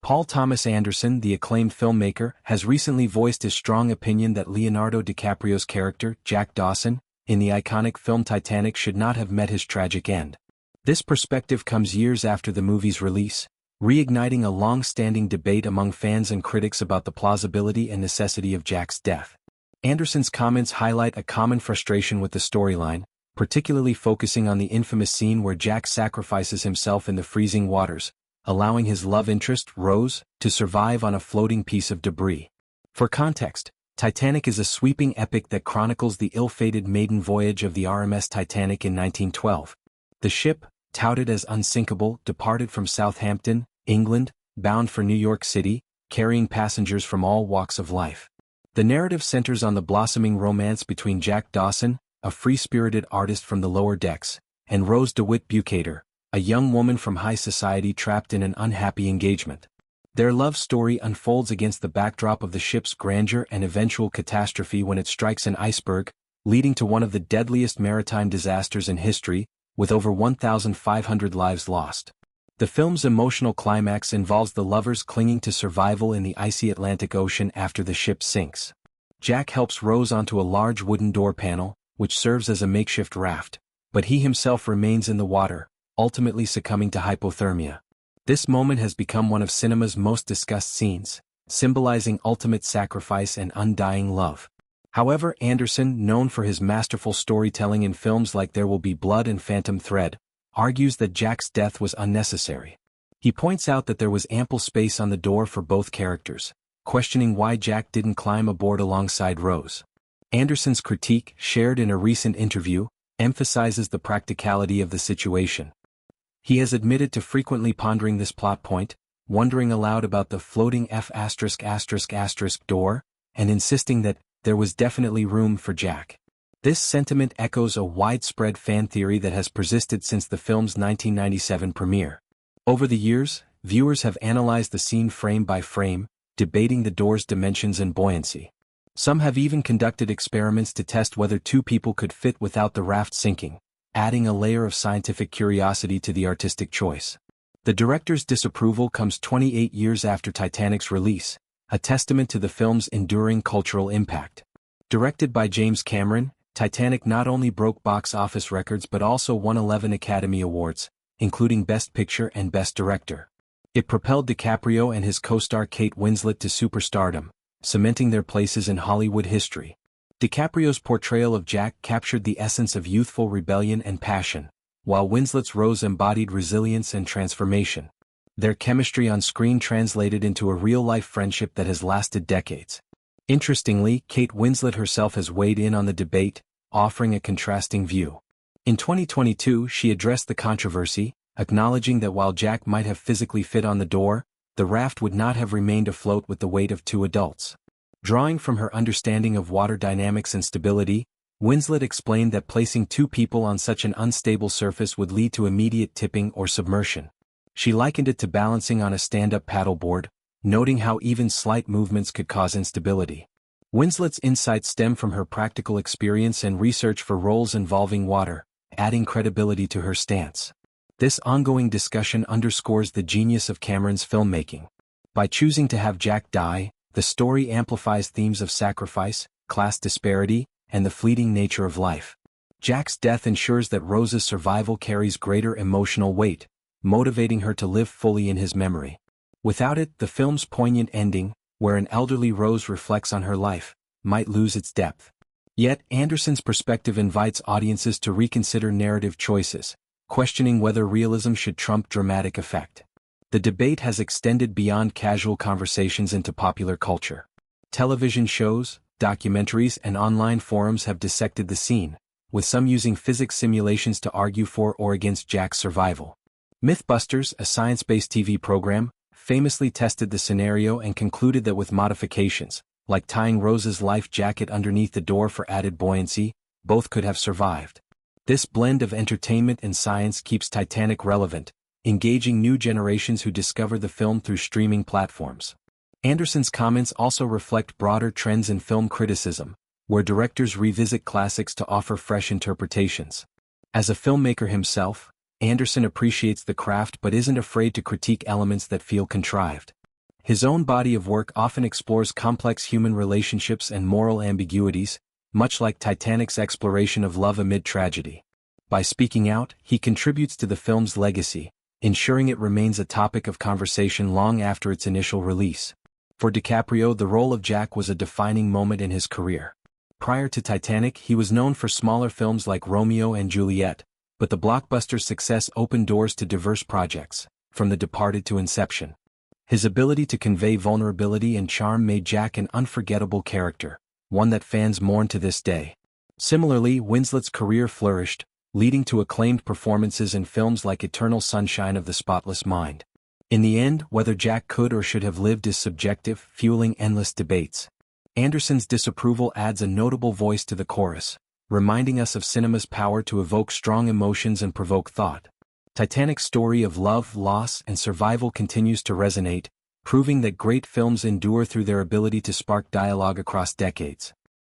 Paul Thomas Anderson, the acclaimed filmmaker, has recently voiced his strong opinion that Leonardo DiCaprio's character, Jack Dawson, in the iconic film Titanic should not have met his tragic end. This perspective comes years after the movie's release, reigniting a long-standing debate among fans and critics about the plausibility and necessity of Jack's death. Anderson's comments highlight a common frustration with the storyline, particularly focusing on the infamous scene where Jack sacrifices himself in the freezing waters, allowing his love interest, Rose, to survive on a floating piece of debris. For context, Titanic is a sweeping epic that chronicles the ill-fated maiden voyage of the RMS Titanic in 1912. The ship, touted as unsinkable, departed from Southampton, England, bound for New York City, carrying passengers from all walks of life. The narrative centers on the blossoming romance between Jack Dawson, a free-spirited artist from the lower decks, and Rose DeWitt Bukater, a young woman from high society trapped in an unhappy engagement. Their love story unfolds against the backdrop of the ship's grandeur and eventual catastrophe when it strikes an iceberg, leading to one of the deadliest maritime disasters in history, with over 1,500 lives lost. The film's emotional climax involves the lovers clinging to survival in the icy Atlantic Ocean after the ship sinks. Jack helps Rose onto a large wooden door panel, which serves as a makeshift raft, but he himself remains in the water, ultimately succumbing to hypothermia. This moment has become one of cinema's most discussed scenes, symbolizing ultimate sacrifice and undying love. However, Anderson, known for his masterful storytelling in films like There Will Be Blood and Phantom Thread, argues that Jack's death was unnecessary. He points out that there was ample space on the door for both characters, questioning why Jack didn't climb aboard alongside Rose. Anderson's critique, shared in a recent interview, emphasizes the practicality of the situation. He has admitted to frequently pondering this plot point, wondering aloud about the floating F*** door, and insisting that there was definitely room for Jack. This sentiment echoes a widespread fan theory that has persisted since the film's 1997 premiere. Over the years, viewers have analyzed the scene frame by frame, debating the door's dimensions and buoyancy. Some have even conducted experiments to test whether two people could fit without the raft sinking, adding a layer of scientific curiosity to the artistic choice. The director's disapproval comes 28 years after Titanic's release, a testament to the film's enduring cultural impact. Directed by James Cameron, Titanic not only broke box office records but also won 11 Academy Awards, including Best Picture and Best Director. It propelled DiCaprio and his co-star Kate Winslet to superstardom, cementing their places in Hollywood history. DiCaprio's portrayal of Jack captured the essence of youthful rebellion and passion, while Winslet's Rose embodied resilience and transformation. Their chemistry on screen translated into a real-life friendship that has lasted decades. Interestingly, Kate Winslet herself has weighed in on the debate, offering a contrasting view. In 2022, she addressed the controversy, acknowledging that while Jack might have physically fit on the door, the raft would not have remained afloat with the weight of two adults. Drawing from her understanding of water dynamics and stability, Winslet explained that placing two people on such an unstable surface would lead to immediate tipping or submersion. She likened it to balancing on a stand-up paddleboard, noting how even slight movements could cause instability. Winslet's insights stem from her practical experience and research for roles involving water, adding credibility to her stance. This ongoing discussion underscores the genius of Cameron's filmmaking. By choosing to have Jack die, the story amplifies themes of sacrifice, class disparity, and the fleeting nature of life. Jack's death ensures that Rose's survival carries greater emotional weight, motivating her to live fully in his memory. Without it, the film's poignant ending, where an elderly Rose reflects on her life, might lose its depth. Yet, Anderson's perspective invites audiences to reconsider narrative choices, questioning whether realism should trump dramatic effect. The debate has extended beyond casual conversations into popular culture. Television shows, documentaries, and online forums have dissected the scene, with some using physics simulations to argue for or against Jack's survival. Mythbusters, a science-based TV program, famously tested the scenario and concluded that with modifications, like tying Rose's life jacket underneath the door for added buoyancy, both could have survived. This blend of entertainment and science keeps Titanic relevant, engaging new generations who discover the film through streaming platforms. Anderson's comments also reflect broader trends in film criticism, where directors revisit classics to offer fresh interpretations. As a filmmaker himself, Anderson appreciates the craft but isn't afraid to critique elements that feel contrived. His own body of work often explores complex human relationships and moral ambiguities, much like Titanic's exploration of love amid tragedy. By speaking out, he contributes to the film's legacy, ensuring it remains a topic of conversation long after its initial release. For DiCaprio, the role of Jack was a defining moment in his career. Prior to Titanic, he was known for smaller films like Romeo and Juliet, but the blockbuster's success opened doors to diverse projects, from The Departed to Inception. His ability to convey vulnerability and charm made Jack an unforgettable character, one that fans mourn to this day. Similarly, Winslet's career flourished, leading to acclaimed performances in films like Eternal Sunshine of the Spotless Mind. In the end, whether Jack could or should have lived is subjective, fueling endless debates. Anderson's disapproval adds a notable voice to the chorus, reminding us of cinema's power to evoke strong emotions and provoke thought. Titanic's story of love, loss, and survival continues to resonate, proving that great films endure through their ability to spark dialogue across decades.